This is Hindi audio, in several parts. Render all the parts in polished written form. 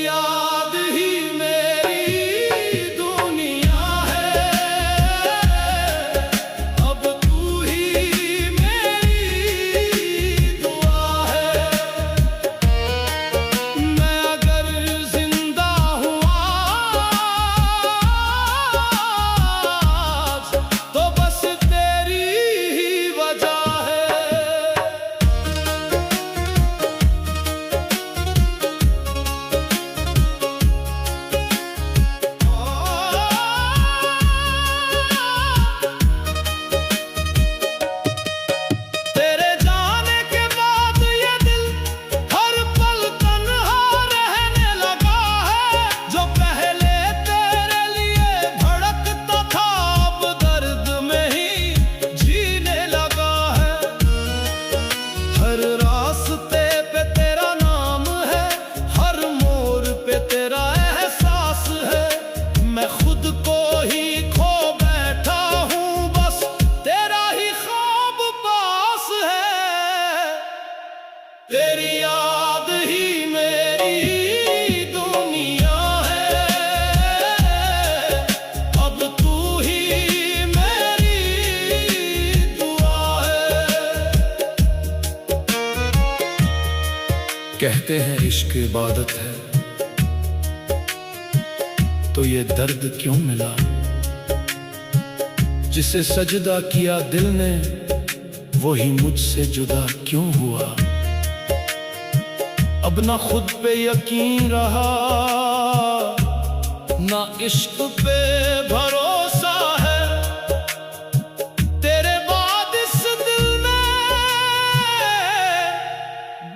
याद ही मेरी दुनिया है, अब तू ही मेरी दुआ है। मैं अगर जिंदा हूँ आज, तो बस तेरी ही वजह है। तेरे जाने के बाद ये दिल हर पल तन्हा रहने लगा है। जो पहले तेरे लिए धड़कता था, अब दर्द में ही जीने लगा है। हर रास्ते पे तेरा नाम है, हर मोड़ पे तेरा एहसास है। मैं खुद को ही खो बैठा हूँ, बस तेरा ही ख्वाब पास है। तेरी याद ही मेरी दुनिया है, अब तू ही मेरी दुआ है। कहते हैं इश्क इबादत है, तो ये दर्द क्यों मिला? जिसे सजदा किया दिल ने, वही मुझसे जुदा क्यों हुआ? अब ना खुद पे यकीन रहा, ना इश्क पे भरोसा है। तेरे बाद इस दिल में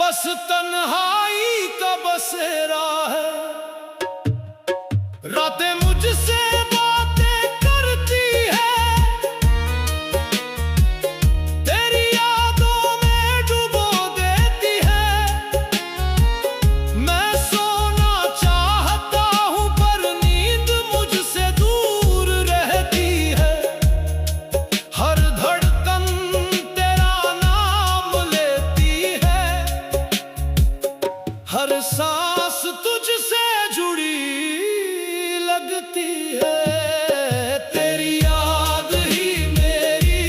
बस तन्हाई का बसेरा है। रातें मुझसे बातें करती है, तेरी यादों में डुबो देती है। मैं सोना चाहता हूँ पर नींद मुझसे दूर रहती है। हर धड़कन तेरा नाम लेती है, हर सांस तुझसे जुड़ी लगती है। तेरी याद ही मेरी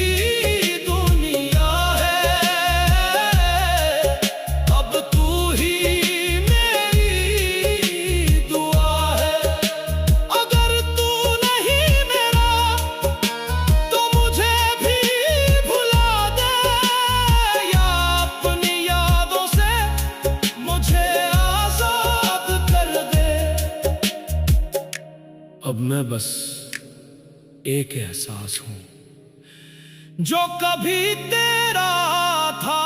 दुनिया है, अब तू ही मेरी दुआ है। अगर तू नहीं मेरा, तो मुझे भी भुला दे, या अपनी यादों से मुझे आजाद कर दे। अब मैं बस एक एहसास हूँ जो कभी तेरा था।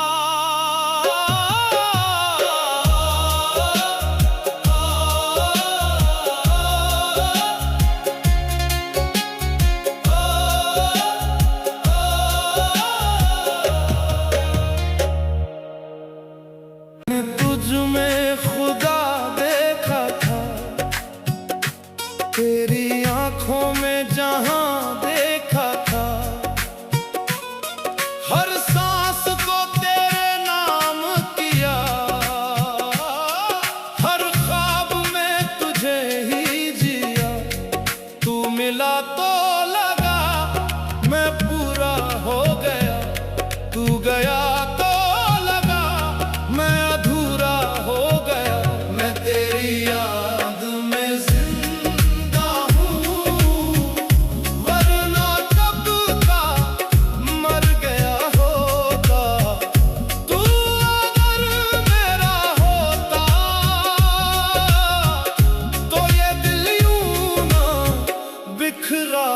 तुझ में खुदा देखा था, तेरी आंखों में जहां देखा था। हर सांस को तेरे नाम किया, हर ख्वाब में तुझे ही जिया। तू मिला तो लगा मैं पूरा हो गया, तू गया तो लगा मैं अधूरा हो गया। मैं तेरी याद में जिंदा हूँ, वरना कब का मर गया होता। तू अगर मेरा होता, तो ये दिल यूं ना बिखरा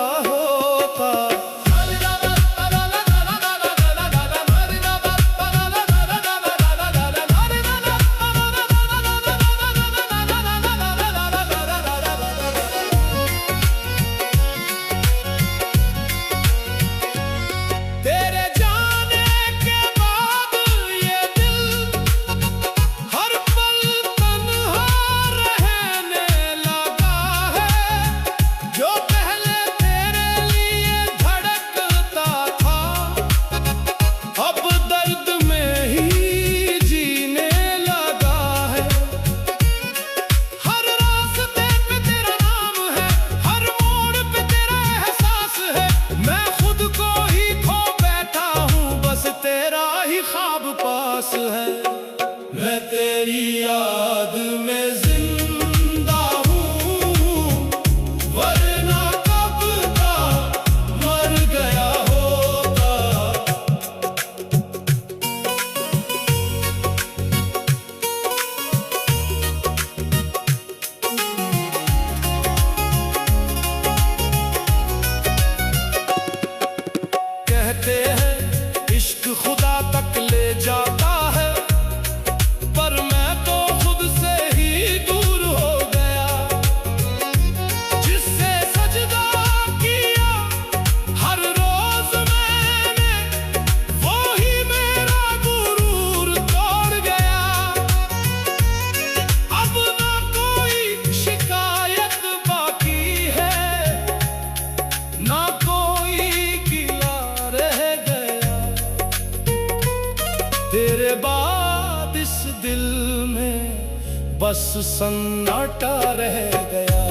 बस सन्नाटा रह गया।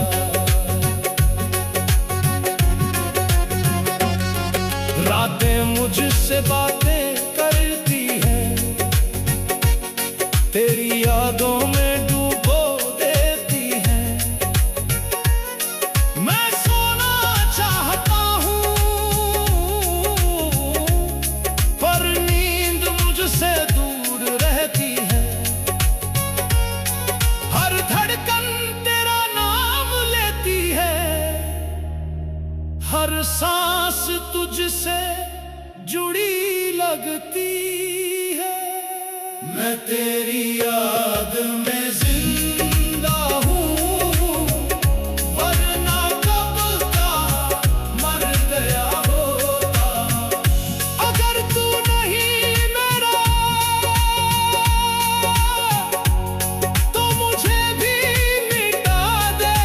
रातें मुझसे बातें करती हैं, तेरी यादों में डूबो देती हैं। मैं सोना चाहता हूँ पर नींद मुझसे दूर रहती है। हर धड़कन तेरा नाम लेती है, हर सांस तुझसे जुड़ी लगती है। मैं तेरी याद में जिंदा हूँ, वरना कब का मर गया होता। अगर तू नहीं मेरा तो मुझे भी मिटा दे,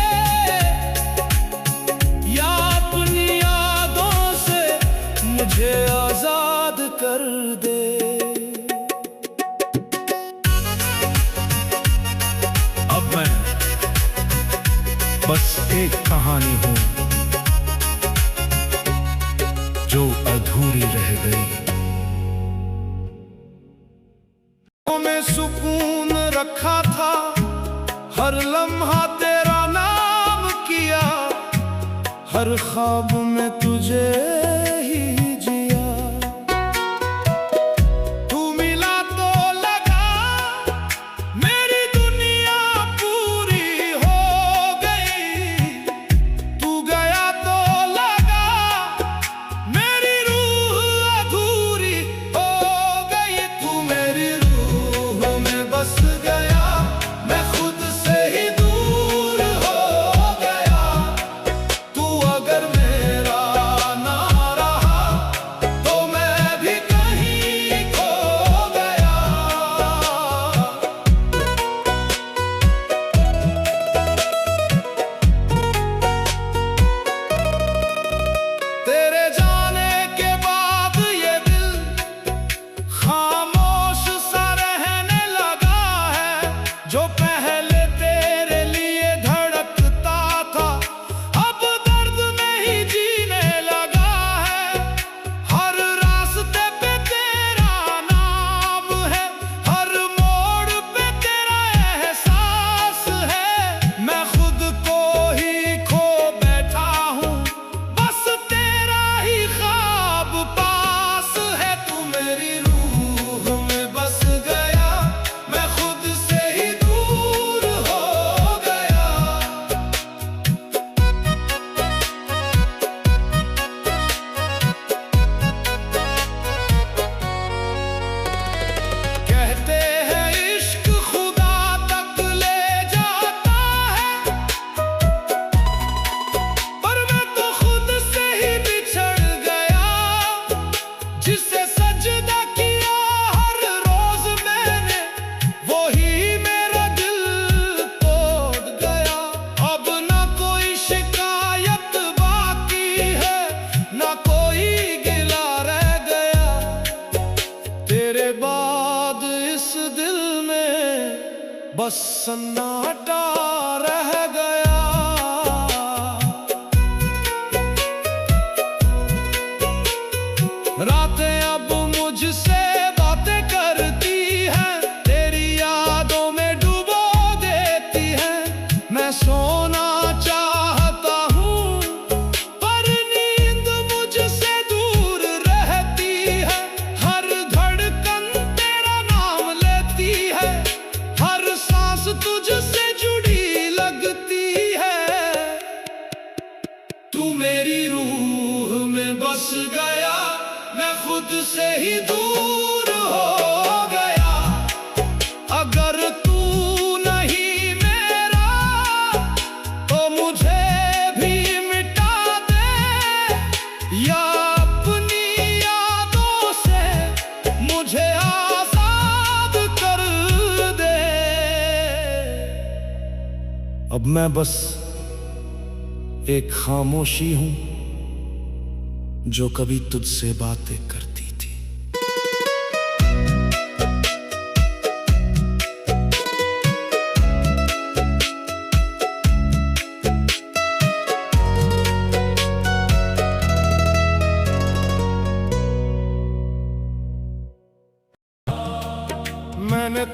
या अपनी यादों से मुझे आजाद कर दे। अब मैं बस एक कहानी हूँ जो अधूरी रह गई। में सुकून रखा था, हर लम्हा तेरा नाम किया, हर ख्वाब में तुझे ही जिया। तू मिला तो लगा मेरी दुनिया पूरी हो गई, तू गया तो लगा मेरी रूह अधूरी हो गई। तू मेरी रूह में बस गया, मैं खुद से ही दूर हो गया। तू अगर मेरा ना रहा तो मैं भी कहीं खो गया। तेरे जाने के बाद ये दिल खामोश सा रहने लगा है। जो पहले तेरे लिए धड़कता था, अब दर्द में ही जीने लगा है। हर रास्ते पे तेरा नाम है, हर मोड़ पे तेरा एहसास है। मैं खुद को ही खो बैठा हूँ, बस तेरा ही ख्वाब पास है। तू मेरी रूह में बस गया, मैं खुद से ही दूर हो गया। कहते हैं इश्क खुदा तक ले जाता है, पर मैं तो खुद से ही बिछड़ गया। जिसे सजदा किया हर रोज मैंने, वो ही मेरा दिल तोड़ गया। अब ना कोई शिकायत बाकी है, ना कोई गिला रह गया। तेरे बाद इस दिल में बस सन्नाटा रह गया। रातें अब मुझसे बातें करती हैं, तेरी यादों में डूबो देती हैं। मैं सोना चाहता हूँ पर नींद मुझसे दूर रहती है। हर धड़कन तेरा नाम लेती है, हर सांस तुझसे जुड़ी लगती है। तू मेरी रूह में बस गया, मैं खुद से ही दूर हो गया। अगर तू नहीं मेरा तो मुझे भी मिटा दे, या अपनी यादों से मुझे आजाद कर दे। अब मैं बस एक खामोशी हूँ जो कभी तुझसे बातें करती थी।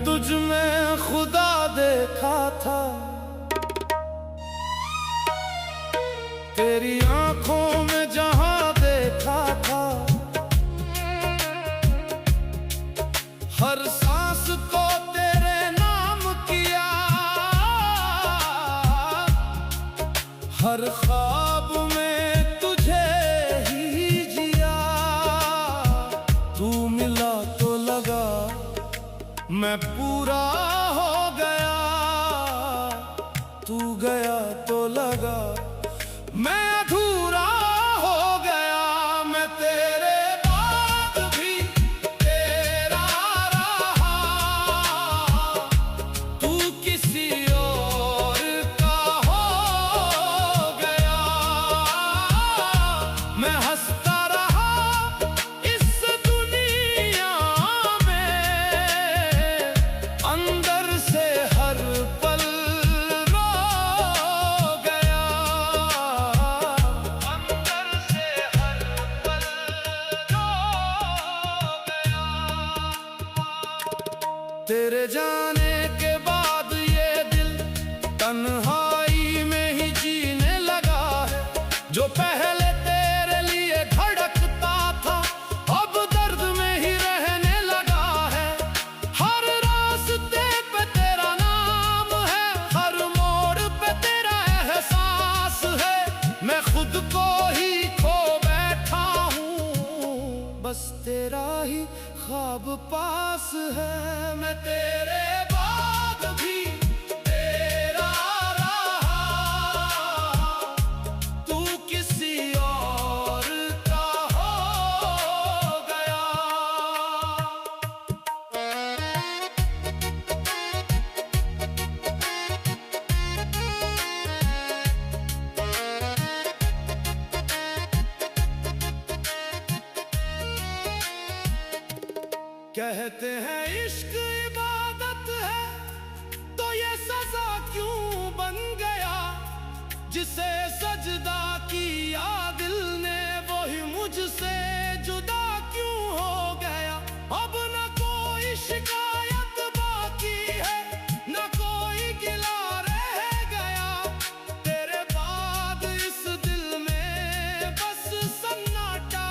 तुझ में खुदा देखा था, तेरी आंखों में जहां देखा था। हर सांस को तेरे नाम किया, हर ख्वाब में तुझे ही जिया। तू मिला तो लगा मैं पूरा हो गया, तू गया तो लगा मैं अधूरा हो गया। मैं तेरे बाद भी तेरा रहा, तू किसी और का हो गया। मैं हंसता रहा इस दुनिया में, अंदर से हर पल तेरे जाने के बाद ये दिल तन्हाई में ही जीने लगा है। जो पहले तेरे लिए धड़कता था, अब दर्द में ही रहने लगा है। हर रास्ते पे तेरा नाम है, हर मोड़ पे तेरा एहसास है। मैं खुद को ही खो बैठा हूँ, बस तेरा ही ख्वाब पास है। मैं तेरे बाद भी तेरा रहा, तू किसी और का हो गया। कहते हैं इश्क इबादत है, तो ये सजा क्यों बन गया। जिसे सजदा किया दिल ने, वही मुझसे जुदा क्यों हो गया। अब न कोई शिकायत बाकी है, न कोई गिला रह गया। तेरे बाद इस दिल में बस सन्नाटा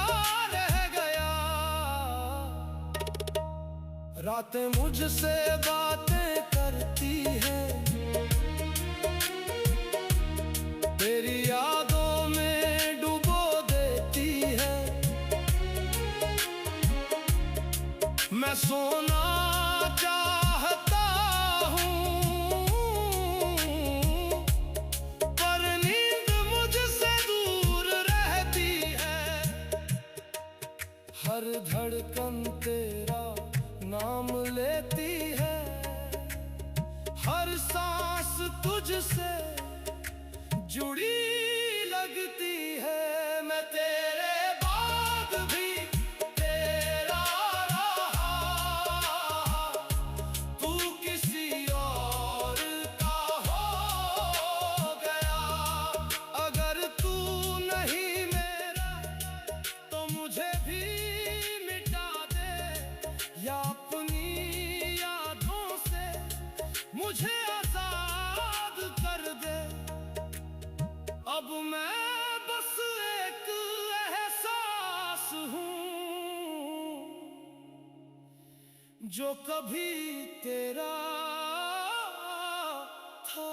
रह गया। रातें मुझसे बातें करती हैं, तेरी यादों में डुबो देती है। मैं सोना चाहता हूँ, पर नींद मुझसे दूर रहती है। हर धड़कन तेरा नाम लेती है, हर सांस तुझसे जुड़ी लगती है। मैं तेरे बाद भी तेरा रहा, तू किसी और का हो गया। अगर तू नहीं मेरा तो मुझे भी मिटा दे, या अपनी यादों से मुझे आजाद कर दे। अब मैं बस एक एहसास हूँ, जो कभी तेरा था।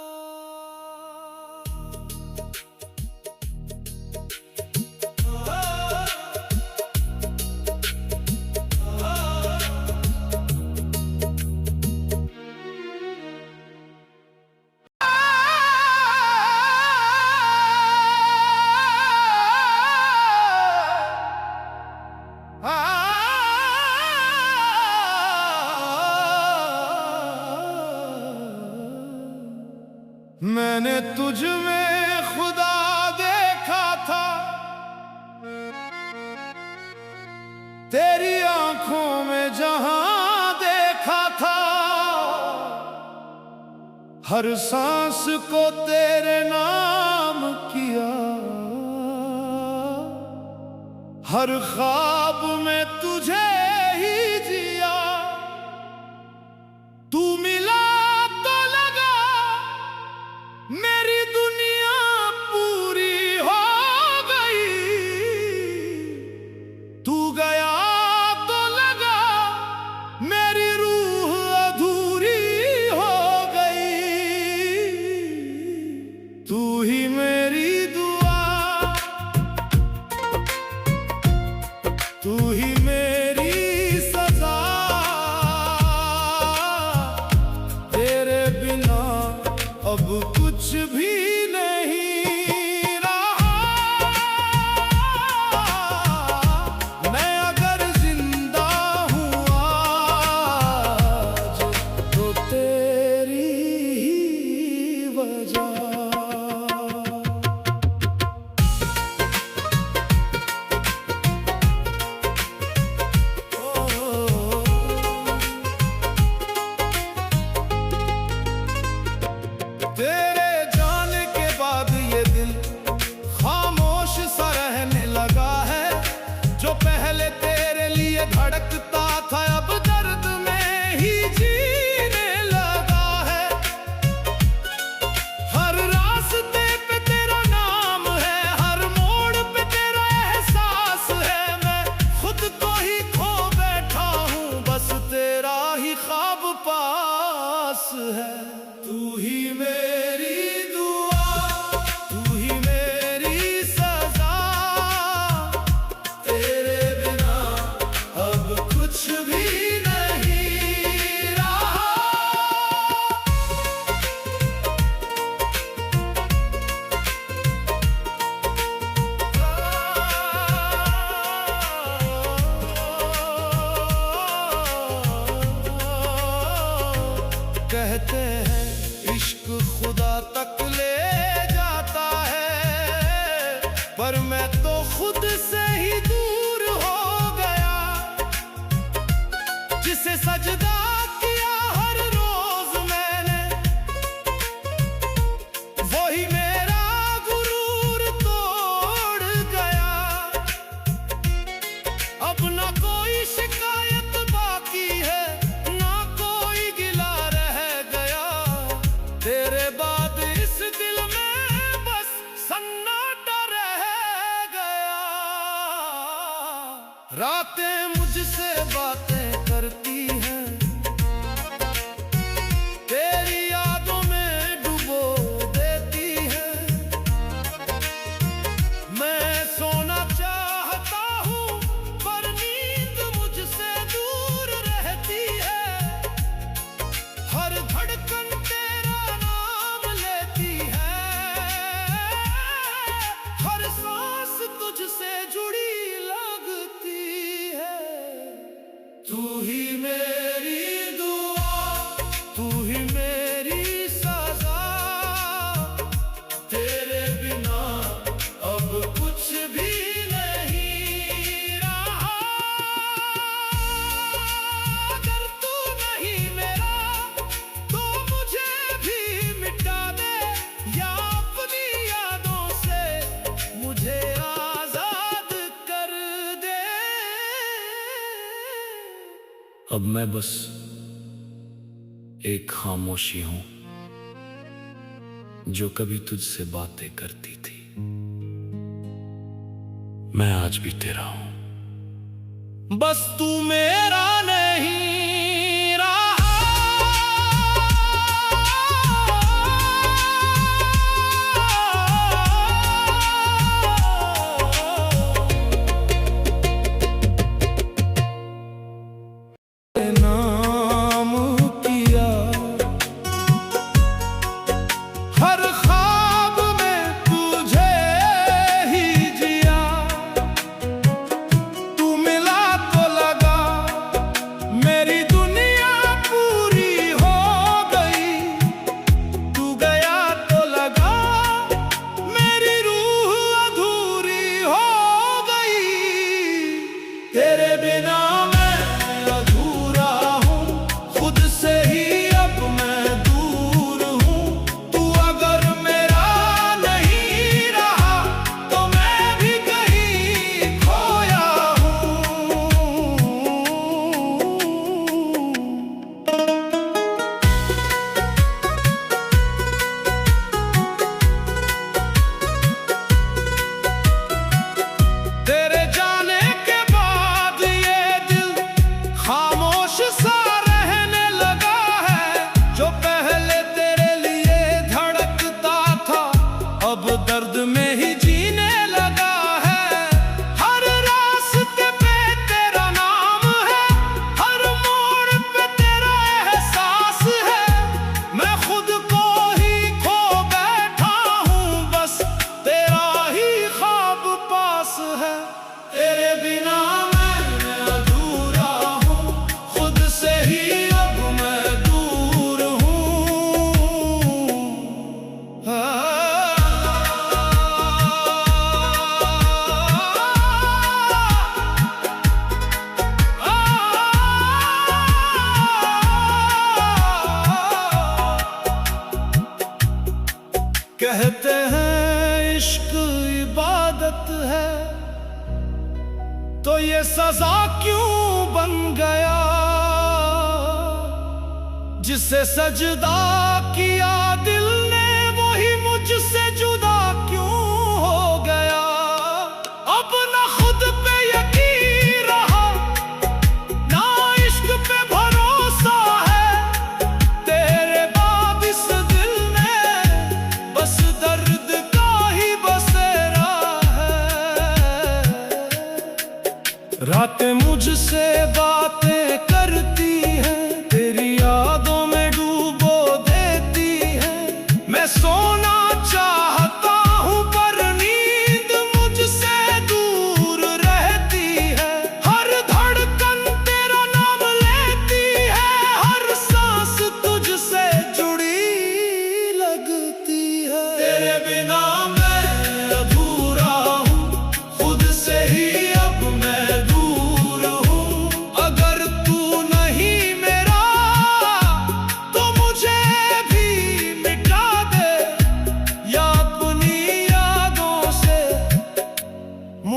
मैंने तुझ में खुदा देखा था, तेरी आंखों में जहां देखा था। हर सांस को तेरे नाम किया, हर ख्वाब में तुझे ही जिया। पर मैं तो खुद से ही दूर हो गया। जिसे सजदा किया हर रोज मैंने, वही मेरा गुरूर तोड़ गया। अब ना कोई शिकायत बाकी है, ना कोई गिला रह गया। तेरे बाद इस दिल में बस सन्नाटा रह गया। रातें मुझसे बातें करती हैं, तेरी यादों में डुबो देती हैं। मैं सोना चाहता हूँ पर नींद मुझसे दूर रहती है। हर धड़कन तेरा नाम लेती है, हर सांस तुझसे जुड़ी लगती है। तू ही मेरी दुआ, तू ही मेरी सजा। तेरे बिना अब कुछ भी नहीं रहा। अगर तू नहीं मेरा तो मुझे भी मिटा दे, या अपनी यादों से मुझे आजाद कर दे। अब मैं बस एक खामोशी हूं जो कभी तुझसे बातें करती थी। मैं आज भी तेरा हूं, बस तू मेरा नहीं रहा। नाम किया हर ख्वाब में तुझे ही जिया। तू मिला तो लगा मेरी दुनिया पूरी हो गई। तू गया तो लगा मेरी रूह अधूरी हो गई। तेरे बिना मैं अधूरा हूँ, खुद से ही अब मैं दूर हूँ। तू अगर मेरा नहीं रहा तो मैं भी कहीं खोया हूँ। तेरे जाने के बाद ये दिल खामोश सा रहने लगा है। जो पहले तेरे लिए धड़कता था अब दर्द में ही जीने लगा है। हर रास्ते पे तेरा नाम है, हर मोड़ पे तेरा एहसास है। मैं खुद को ही खो बैठा हूँ, बस तेरा ही ख्वाब पास है। तेरे बिना मैं अधूरा हूँ, खुद से ही अब मैं दूर हूँ। कहते हैं इश्क इबादत है, तो ये सजा क्यों बन गया। जिसे सजदा किया दिल ने वही मुझसे जुदा क्यों हो गया। अब ना खुद पे यकीन रहा, ना इश्क पे भरोसा है। तेरे बाद इस दिल में बस दर्द का ही बसेरा है। रातें मुझसे बातें करती हैं, तेरी यादों में डूबो देती हैं। मैं सोना चाहता हूँ पर नींद मुझसे दूर रहती है। हर धड़कन तेरा नाम लेती है, हर सांस तुझसे जुड़ी लगती है। तेरे बिना मैं अधूरा हूँ,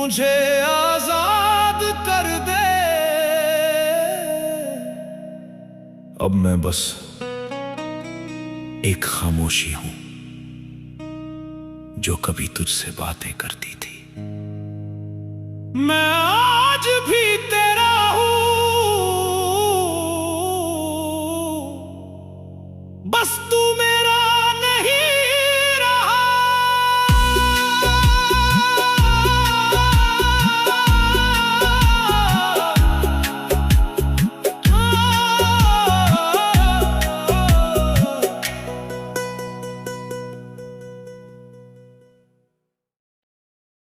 मुझे आजाद कर दे। अब मैं बस एक खामोशी हूं जो कभी तुझसे बातें करती थी। मैं आज भी